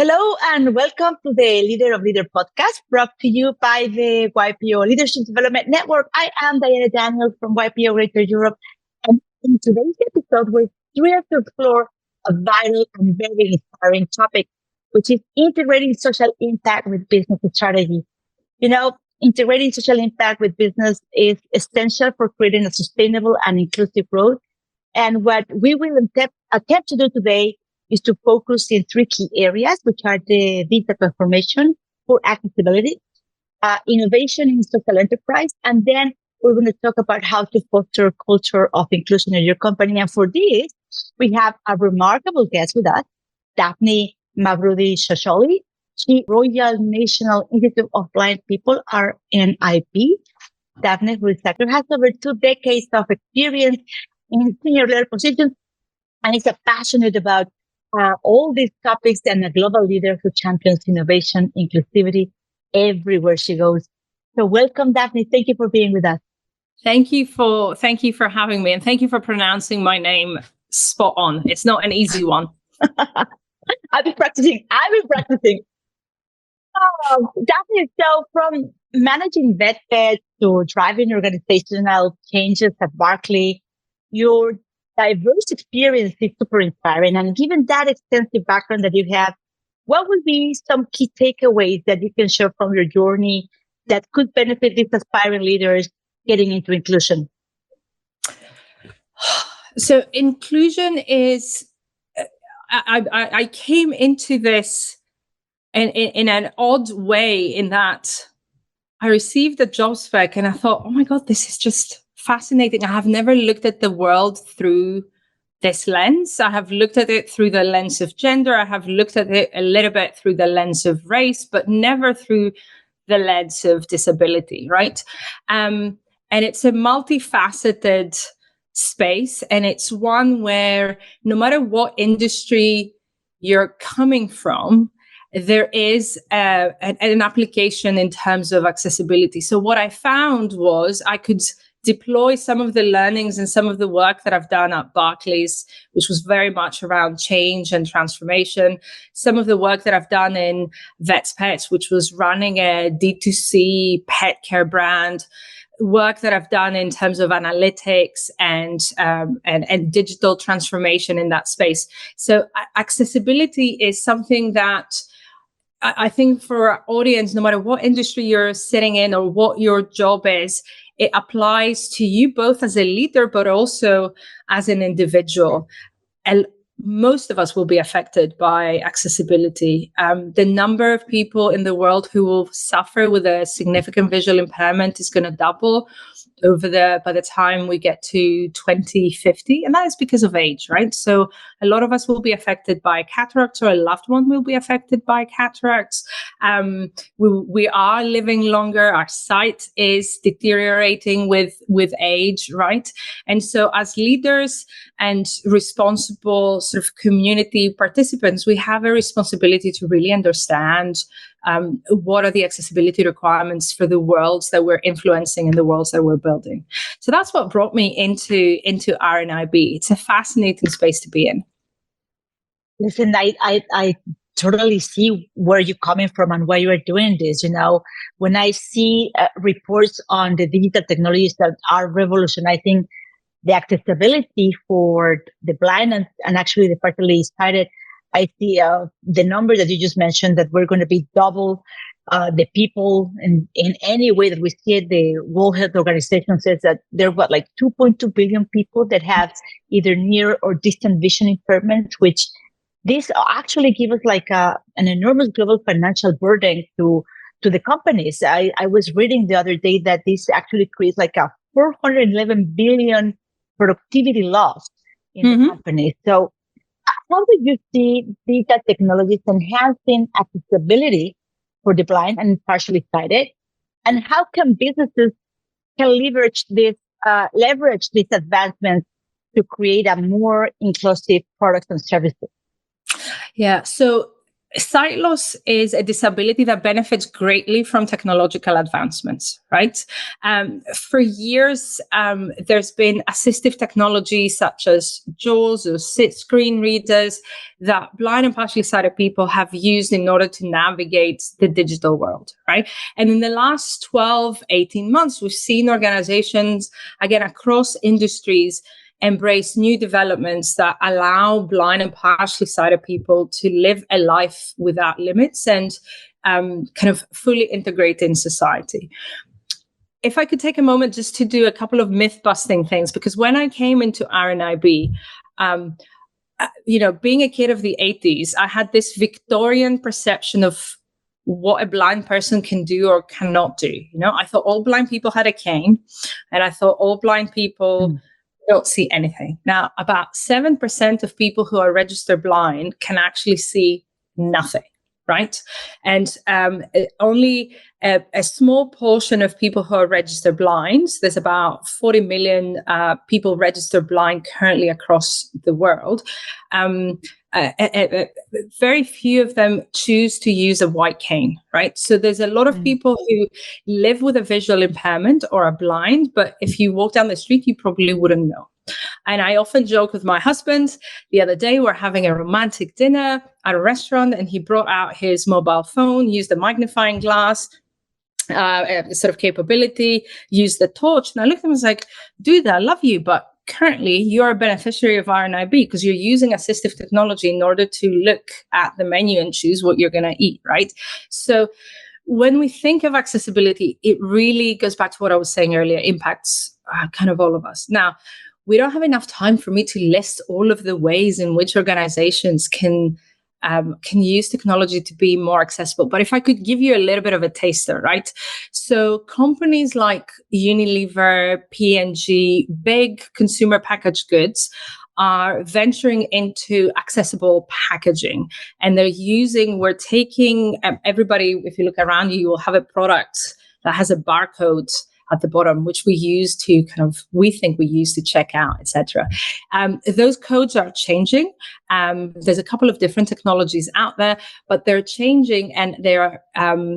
Hello and welcome to the Leader of Leader podcast brought to you by the YPO Leadership Development Network. I am Diana Daniels from YPO Greater Europe. And in today's episode, we're thrilled to explore a vital and very inspiring topic, which is integrating social impact with business strategy. You know, integrating social impact with business is essential for creating a sustainable and inclusive growth. And what we will attempt to do today is to focus in three key areas, which are the digital transformation for accessibility, innovation in social enterprise, and then we're going to talk about how to foster a culture of inclusion in your company. And for this, we have a remarkable guest with us, Daphne Mavroudi-Chocholi. She Royal National Institute of Blind People, RNIB. Daphne, who is actor, has over 2 decades of experience in senior leader positions and is passionate about all these topics and a global leader who champions innovation, inclusivity everywhere she goes. So welcome, Daphne. Thank you for being with us. Thank you for having me, and thank you for pronouncing my name spot on. It's not an easy one. I've been practicing. Daphne, so from managing vet beds to driving organizational changes at Barclays, your diverse experience is super inspiring. And given that extensive background that you have, what would be some key takeaways that you can share from your journey that could benefit these aspiring leaders getting into inclusion? So inclusion is, I came into this in an odd way, in that I received a job spec and I thought, oh my God, this is just fascinating. I have never looked at the world through this lens. I have looked at it through the lens of gender. I have looked at it a little bit through the lens of race, but never through the lens of disability, right? And it's a multifaceted space, and it's one where no matter what industry you're coming from, there is an application in terms of accessibility. So what I found was I could deploy some of the learnings and some of the work that I've done at Barclays, which was very much around change and transformation. Some of the work that I've done in Vets Pets, which was running a D2C pet care brand, work that I've done in terms of analytics and digital transformation in that space. So accessibility is something that I think for our audience, no matter what industry you're sitting in or what your job is, it applies to you both as a leader, but also as an individual. And most of us will be affected by accessibility. The number of people in the world who will suffer with a significant visual impairment is going to double by the time we get to 2050. And that is because of age, right? So a lot of us will be affected by cataracts, or a loved one will be affected by cataracts. We are living longer. Our sight is deteriorating with age, right? And so as leaders and responsible sort of community participants, we have a responsibility to really understand what are the accessibility requirements for the worlds that we're influencing and the worlds that we're building. So that's what brought me into RNIB. It's a fascinating space to be in. Listen, I totally see where you're coming from and why you are doing this. You know, when I see reports on the digital technologies that are revolutionizing the accessibility for the blind and actually the partially sighted, I see the number that you just mentioned, that we're going to be double the people in any way that we see it. The World Health Organization says that there are like 2.2 billion people that have either near or distant vision impairments, which this actually give us like an enormous global financial burden to the companies. I was reading the other day that this actually creates like a 411 billion productivity loss in the company. So how do you see digital technologies enhancing accessibility for the blind and partially sighted? And how can businesses leverage these advancements to create a more inclusive products and services? Yeah. So sight loss is a disability that benefits greatly from technological advancements, right? For years, there's been assistive technology such as JAWS or sit screen readers that blind and partially sighted people have used in order to navigate the digital world, right? And in the last 12, 18 months, we've seen organizations, again, across industries, embrace new developments that allow blind and partially sighted people to live a life without limits and kind of fully integrate in society. If I could take a moment just to do a couple of myth-busting things, because when I came into RNIB, being a kid of the 80s, I had this Victorian perception of what a blind person can do or cannot do. I thought all blind people had a cane, and I thought all blind people don't see anything. Now, about 7% of people who are registered blind can actually see nothing, right? And only a small portion of people who are registered blind, there's about 40 million people registered blind currently across the world. Very few of them choose to use a white cane, right? So there's a lot of people who live with a visual impairment or are blind, but if you walk down the street, you probably wouldn't know. And I often joke with my husband. The other day, we're having a romantic dinner at a restaurant, and he brought out his mobile phone, used a magnifying glass, sort of capability, used the torch. And I looked at him and was like, dude, I love you, but currently you're a beneficiary of RNIB because you're using assistive technology in order to look at the menu and choose what you're going to eat, right? So when we think of accessibility, it really goes back to what I was saying earlier, impacts kind of all of us. Now, we don't have enough time for me to list all of the ways in which organizations can use technology to be more accessible. But if I could give you a little bit of a taster, right? So companies like Unilever, P&G, big consumer packaged goods are venturing into accessible packaging. And we're taking everybody, if you look around you will have a product that has a barcode at the bottom, which we use to we use to check out, etc. Those codes are changing. There's a couple of different technologies out there, but they're changing, and there are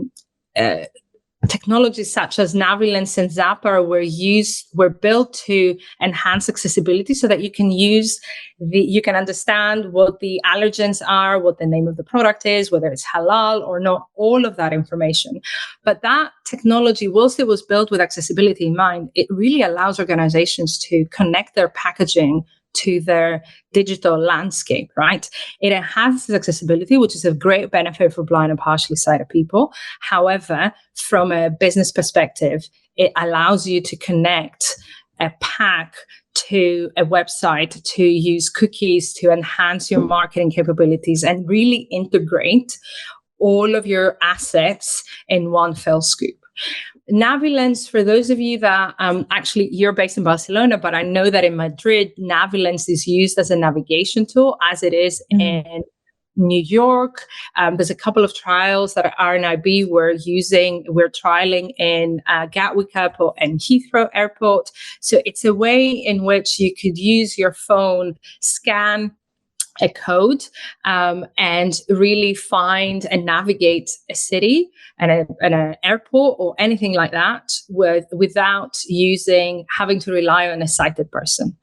technologies such as Navilens and Zapper were built to enhance accessibility so that you can understand what the allergens are, what the name of the product is, whether it's halal or not, all of that information. But that technology, whilst it was built with accessibility in mind, it really allows organizations to connect their packaging to their digital landscape, right? It enhances accessibility, which is a great benefit for blind and partially sighted people. However, from a business perspective, it allows you to connect a pack to a website, to use cookies to enhance your marketing capabilities and really integrate all of your assets in one fell swoop. Navilens, for those of you that actually you're based in Barcelona, but I know that in Madrid, Navilens is used as a navigation tool, as it is in New York. There's a couple of trials that RNIB we're trialing in Gatwick Airport and Heathrow Airport. So it's a way in which you could use your phone, scan a code, and really find and navigate a city and an airport or anything like that without having to rely on a sighted person.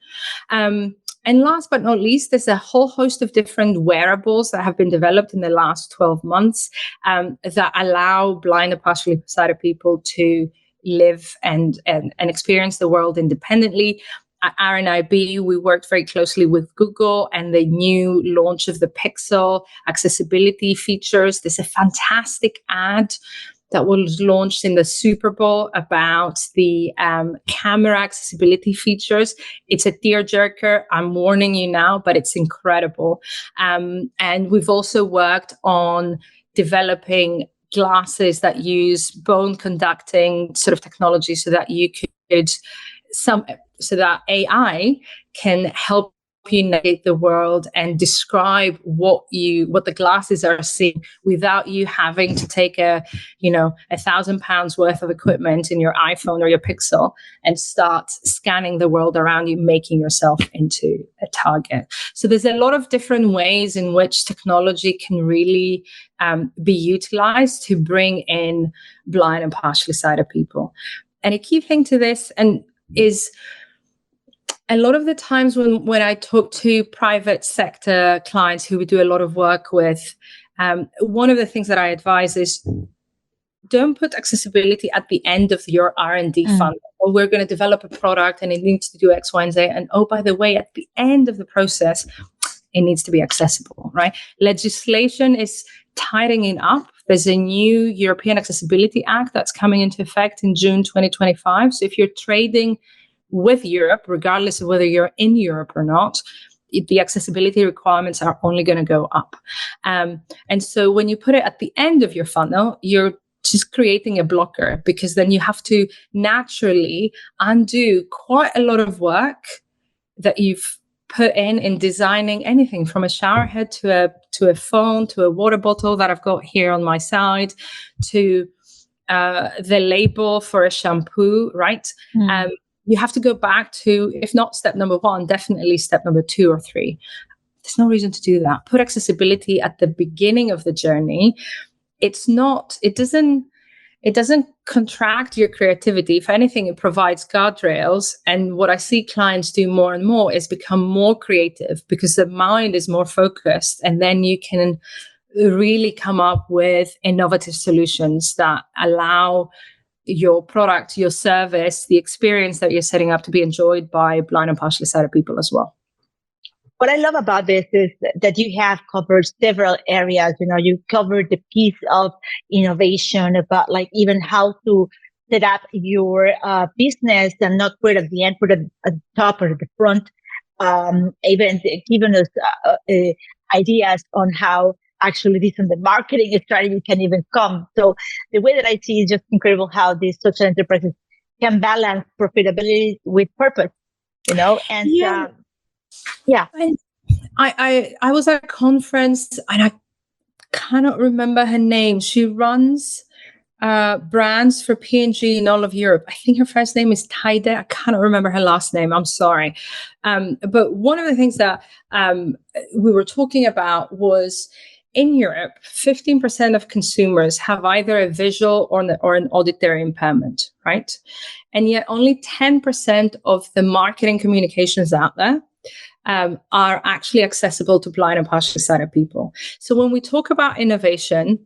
And last but not least, there's a whole host of different wearables that have been developed in the last 12 months that allow blind and partially sighted people to live and experience the world independently. At RNIB, we worked very closely with Google and the new launch of the Pixel accessibility features. There's a fantastic ad that was launched in the Super Bowl about the camera accessibility features. It's a tearjerker. I'm warning you now, but it's incredible. And we've also worked on developing glasses that use bone conducting sort of technology so that you could so that AI can help you navigate the world and describe what the glasses are seeing without you having to take £1,000 worth of equipment in your iPhone or your Pixel and start scanning the world around you, making yourself into a target. So there's a lot of different ways in which technology can really be utilized to bring in blind and partially sighted people. And a key thing to this is a lot of the times when I talk to private sector clients who we do a lot of work with, one of the things that I advise is don't put accessibility at the end of your R&D fund. Or we're going to develop a product and it needs to do X, Y, and Z. And oh, by the way, at the end of the process, it needs to be accessible, right? Legislation is tightening up. There's a new European Accessibility Act that's coming into effect in June 2025. So if you're trading with Europe, regardless of whether you're in Europe or not, the accessibility requirements are only going to go up. And so when you put it at the end of your funnel, you're just creating a blocker, because then you have to naturally undo quite a lot of work that you've put in designing anything from a shower head to a phone, to a water bottle that I've got here on my side, to the label for a shampoo, right? You have to go back to, if not step number 1, definitely step number 2 or 3. There's no reason to do that. Put accessibility at the beginning of the journey. It doesn't contract your creativity. If anything, it provides guardrails. And what I see clients do more and more is become more creative, because the mind is more focused. And then you can really come up with innovative solutions that allow your product, your service, the experience that you're setting up to be enjoyed by blind and partially sighted people as well. What I love about this is that you have covered several areas. You covered the piece of innovation about even how to set up your business and not put it at the end, put it at the top or at the front. Even giving us ideas on how actually this and the marketing strategy can even come. So the way that I see is just incredible how these social enterprises can balance profitability with purpose, and yeah. I was at a conference and I cannot remember her name. She runs brands for P&G in all of Europe. I think her first name is Taide. I cannot remember her last name. I'm sorry. But one of the things that we were talking about was, in Europe, 15% of consumers have either a visual or an auditory impairment, right? And yet only 10% of the marketing communications out there are actually accessible to blind and partially sighted people. So when we talk about innovation,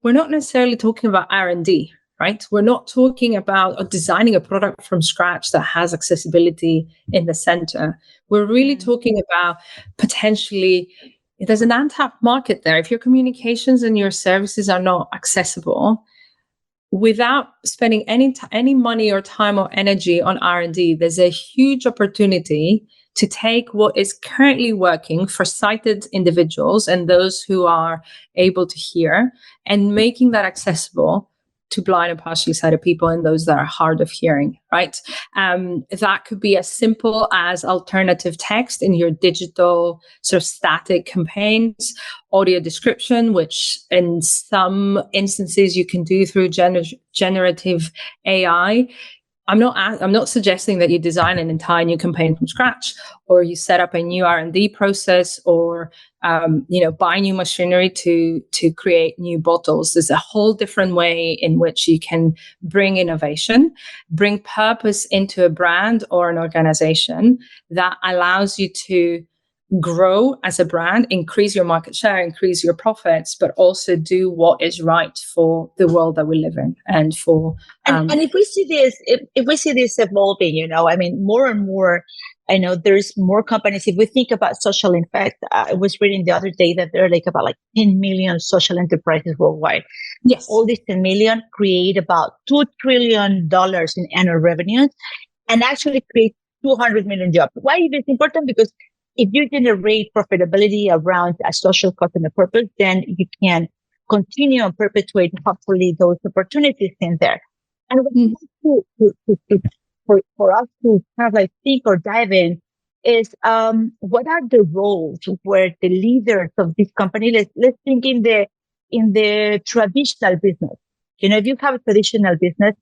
we're not necessarily talking about R&D, right? We're not talking about designing a product from scratch that has accessibility in the center. We're really talking about potentially, there's an untapped market there. If your communications and your services are not accessible, without spending any money or time or energy on R&D, there's a huge opportunity to take what is currently working for sighted individuals and those who are able to hear, and making that accessible to blind and partially sighted people and those that are hard of hearing, right? That could be as simple as alternative text in your digital sort of static campaigns, audio description, which in some instances you can do through generative AI. I'm not suggesting that you design an entire new campaign from scratch, or you set up a new R&D process, or buy new machinery to create new bottles. There's a whole different way in which you can bring innovation, bring purpose into a brand or an organization that allows you to grow as a brand, increase your market share, increase your profits, but also do what is right for the world that we live in. And for and if we see this evolving, more and more, I know there's more companies. If we think about social impact, I was reading the other day that there are about 10 million social enterprises worldwide. Yes, all these 10 million create about $2 trillion in annual revenues, and actually create 200 million jobs. Why is this important? Because if you generate profitability around a social cause and a purpose, then you can continue and perpetuate, hopefully, those opportunities in there. And for us to kind of think or dive in is what are the roles where the leaders of this company, let's think in the traditional business. If you have a traditional business,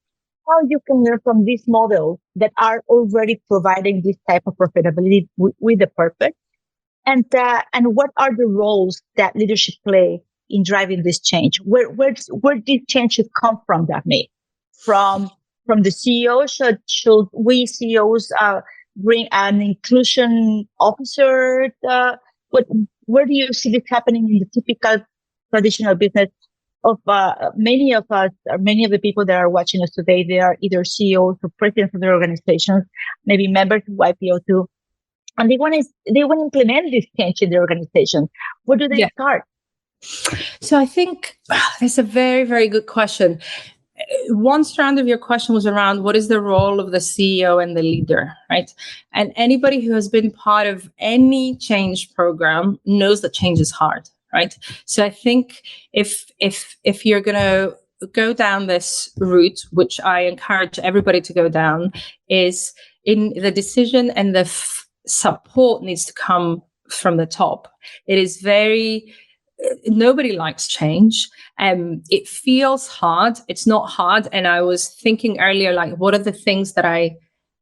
how you can learn from these models that are already providing this type of profitability with the purpose, and what are the roles that leadership play in driving this change? Where this change should come from, Daphne? From the CEO? Should we CEOs bring an inclusion officer? Where do you see this happening in the typical traditional business of many of us, or many of the people that are watching us today? They are either CEOs or presidents of their organizations, maybe members of YPO too, and they want to implement this change in their organization. Where do they start? So I think that's a very, very good question. One strand of your question was around what is the role of the CEO and the leader, right? And anybody who has been part of any change program knows that change is hard, right? So I think if you're going to go down this route, which I encourage everybody to go down, is in the decision, and the support needs to come from the top. It is nobody likes change. It feels hard. It's not hard. And I was thinking earlier, like, what are the things that I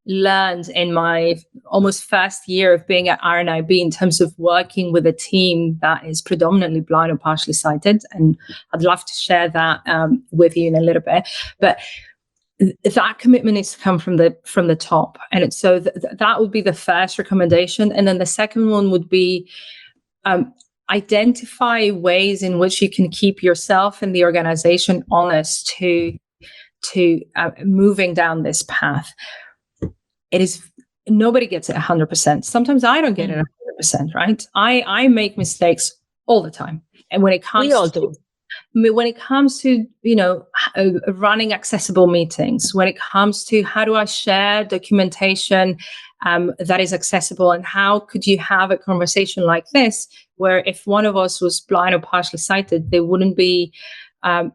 learned in my almost first year of being at RNIB in terms of working with a team that is predominantly blind or partially sighted? And I'd love to share that with you in a little bit. But that commitment needs to come from the top. And so that would be the first recommendation. And then the second one would be identify ways in which you can keep yourself and the organization honest to moving down this path. It is, nobody gets it 100%. Sometimes I don't get it 100%, right? I make mistakes all the time. And when it comes we all do. When it comes to, running accessible meetings, when it comes to how do I share documentation that is accessible, and how could you have a conversation like this where if one of us was blind or partially sighted, they wouldn't be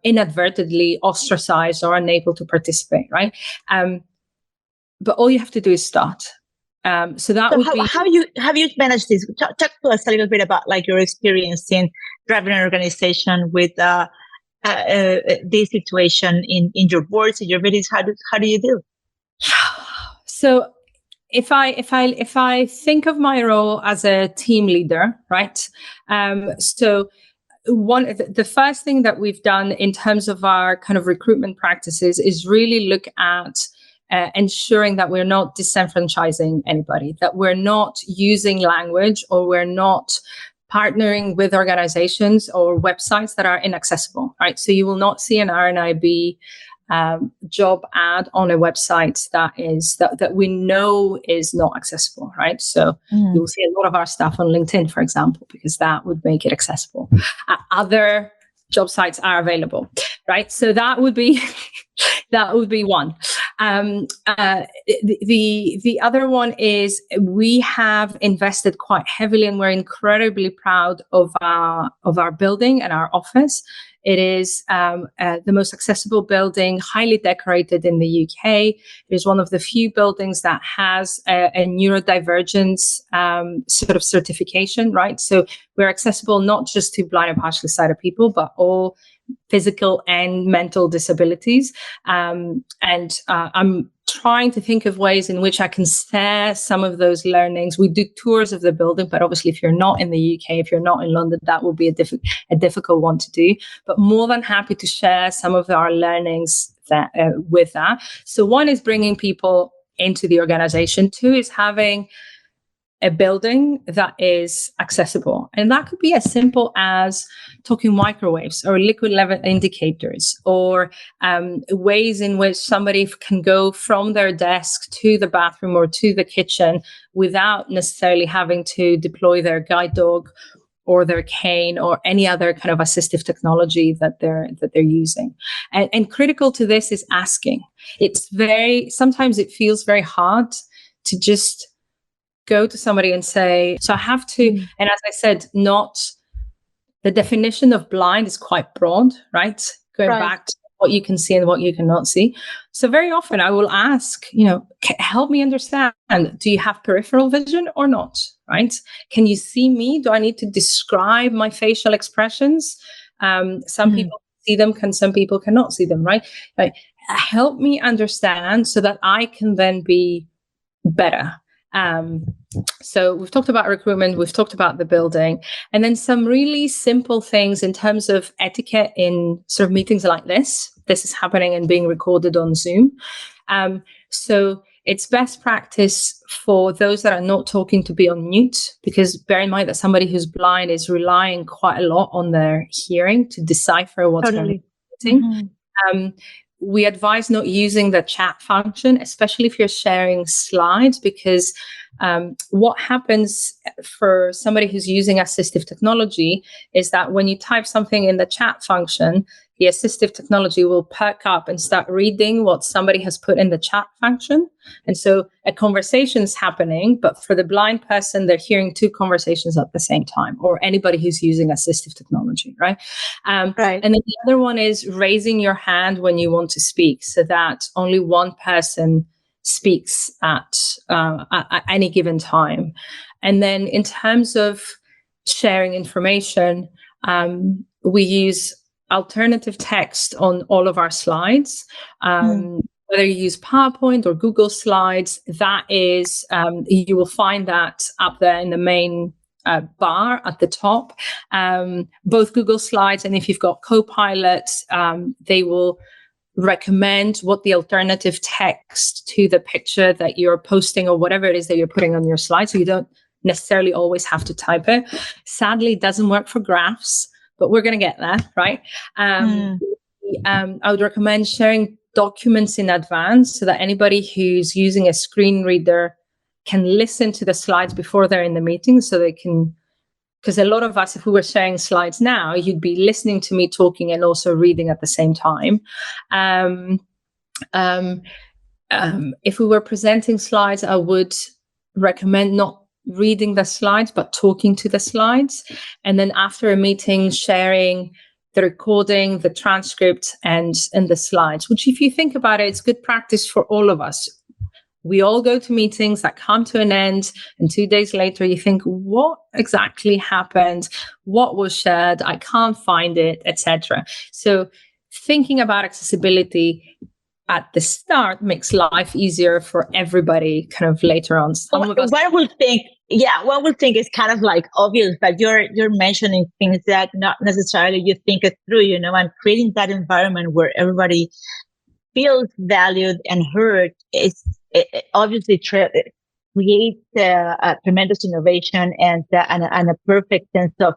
inadvertently ostracized or unable to participate, right? But all you have to do is start. So how you managed this? Talk to us a little bit about your experience in driving an organization with this situation in your boards, in your meetings. How do you do? So if I think of my role as a team leader, right? So the first thing that we've done in terms of our kind of recruitment practices is really look at ensuring that we're not disenfranchising anybody, that we're not using language, or we're not partnering with organizations or websites that are inaccessible, right? So you will not see an RNIB job ad on a website that we know is not accessible, right? So you will see a lot of our stuff on LinkedIn, for example, because that would make it accessible. Other job sites are available, right? So that would be one. The other one is we have invested quite heavily, and we're incredibly proud of our building and our office. It is the most accessible building, highly decorated in the UK. It is one of the few buildings that has a neurodivergence sort of certification, right? So we're accessible not just to blind and partially sighted people, but all physical and mental disabilities. And I'm trying to think of ways in which I can share some of those learnings. We do tours of the building, but obviously if you're not in the UK, if you're not in London, that will be a difficult one to do. But more than happy to share some of our learnings with that. So one is bringing people into the organization. Two is having a building that is accessible. And that could be as simple as talking microwaves or liquid level indicators, or ways in which somebody can go from their desk to the bathroom or to the kitchen without necessarily having to deploy their guide dog or their cane or any other kind of assistive technology that they're using. And critical to this is asking. Sometimes it feels very hard to just go to somebody and say, so I have to, and as I said, the definition of blind is quite broad, right? Going back to what you can see and what you cannot see. So very often I will ask, help me understand, do you have peripheral vision or not, right? Can you see me? Do I need to describe my facial expressions? Some people see them, some people cannot see them, right? Like, help me understand so that I can then be better. So we've talked about recruitment, we've talked about the building, and then some really simple things in terms of etiquette in sort of meetings like this. This is happening and being recorded on Zoom. So it's best practice for those that are not talking to be on mute, because bear in mind that somebody who's blind is relying quite a lot on their hearing to decipher what's going on. We advise not using the chat function, especially if you're sharing slides, because what happens for somebody who's using assistive technology is that when you type something in the chat function, the assistive technology will perk up and start reading what somebody has put in the chat function. And so a conversation is happening, but for the blind person, they're hearing two conversations at the same time, or anybody who's using assistive technology, right? Right. And then the other one is raising your hand when you want to speak, so that only one person speaks at any given time. And then in terms of sharing information, we use alternative text on all of our slides. Whether you use PowerPoint or Google Slides, that is, you will find that up there in the main bar at the top. Both Google Slides, and if you've got Copilot, they will recommend what the alternative text to the picture that you're posting or whatever it is that you're putting on your slide. So you don't necessarily always have to type it. Sadly, it doesn't work for graphs, but we're going to get there, right? I would recommend sharing documents in advance so that anybody who's using a screen reader can listen to the slides before they're in the meeting, so they can, because a lot of us, if we were sharing slides now, you'd be listening to me talking and also reading at the same time. If we were presenting slides, I would recommend not reading the slides, but talking to the slides. And then after a meeting, sharing the recording, the transcript, and the slides, which, if you think about it, it's good practice for all of us. We all go to meetings that come to an end, and 2 days later you think, what exactly happened? What was shared? I can't find it, etc. So thinking about accessibility at the start makes life easier for everybody kind of later on. One would think it's kind of like obvious, but you're mentioning things that not necessarily you think it through, and creating that environment where everybody feels valued and heard it obviously creates a tremendous innovation and a perfect sense of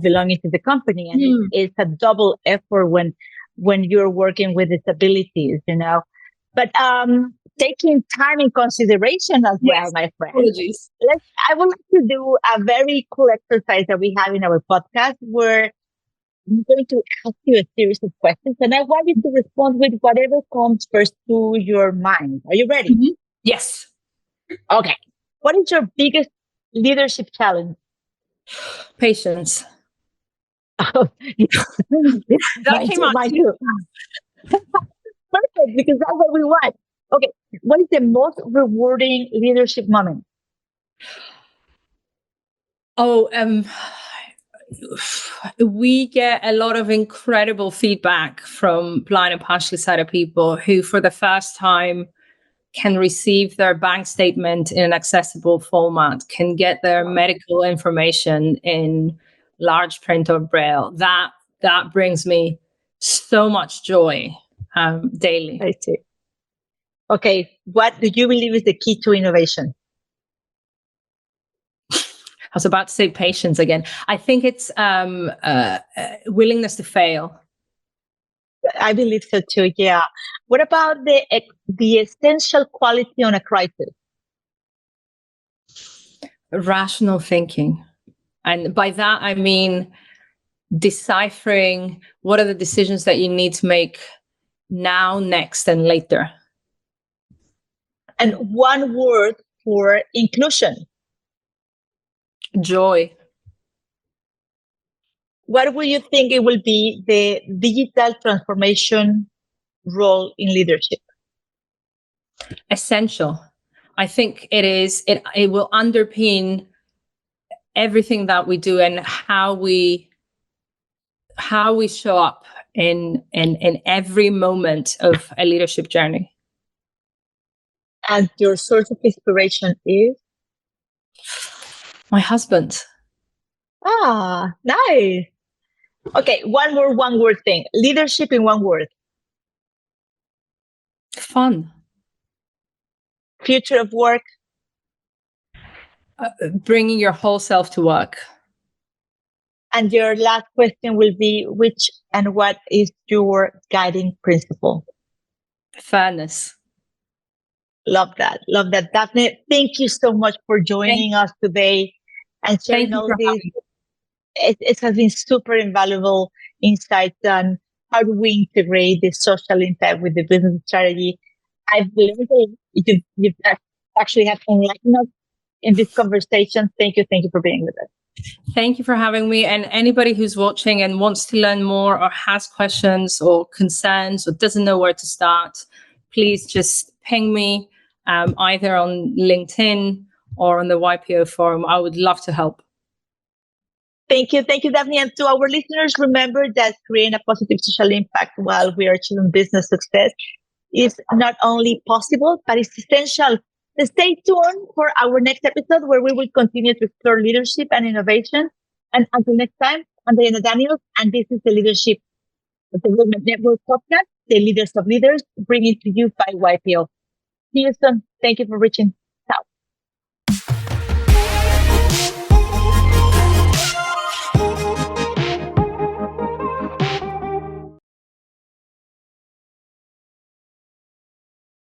belonging to the company. And it's a double effort when you're working with disabilities, But taking time in consideration as well, my friend. Apologies. I would like to do a very cool exercise that we have in our podcast, where I'm going to ask you a series of questions, and I want you to respond with whatever comes first to your mind. Are you ready? Mm-hmm. Yes. Okay. What is your biggest leadership challenge? Patience. That came out too. Perfect, because that's what we want. Okay. What is the most rewarding leadership moment? We get a lot of incredible feedback from blind and partially sighted people who, for the first time, can receive their bank statement in an accessible format, can get their medical information in large print or braille. That brings me so much joy daily. I see. Okay, what do you believe is the key to innovation? I was about to say patience again. I think it's willingness to fail. I believe so too, yeah. What about the essential quality on a crisis? Rational thinking. And by that, I mean deciphering what are the decisions that you need to make now, next, and later. And one word for inclusion. Joy. What will you think it will be the digital transformation role in leadership? Essential. I think it will underpin everything that we do and how we show up in every moment of a leadership journey. And your source of inspiration is? My husband. Ah, nice. Okay, one word thing. Leadership in one word. Fun. Future of work. Bringing your whole self to work. And your last question will be, which and what is your guiding principle? Fairness. Love that. Love that. Daphne, thank you so much for joining us today and sharing all this. It has been super invaluable insights on how do we integrate the social impact with the business strategy. I believe you've actually have enlightened us in this conversation. Thank you for being with us. Thank you for having me. And anybody who's watching and wants to learn more or has questions or concerns or doesn't know where to start, please just ping me either on LinkedIn or on the YPO forum. I would love to help. Thank you, Daphne. And to our listeners, remember that creating a positive social impact while we are achieving business success is not only possible, but it's essential. Stay tuned for our next episode where we will continue to explore leadership and innovation. And until next time, I'm Diana Daniels, and this is the Leadership Development Network podcast, the Leaders of Leaders, bringing to you by YPO. See you soon. Thank you for reaching.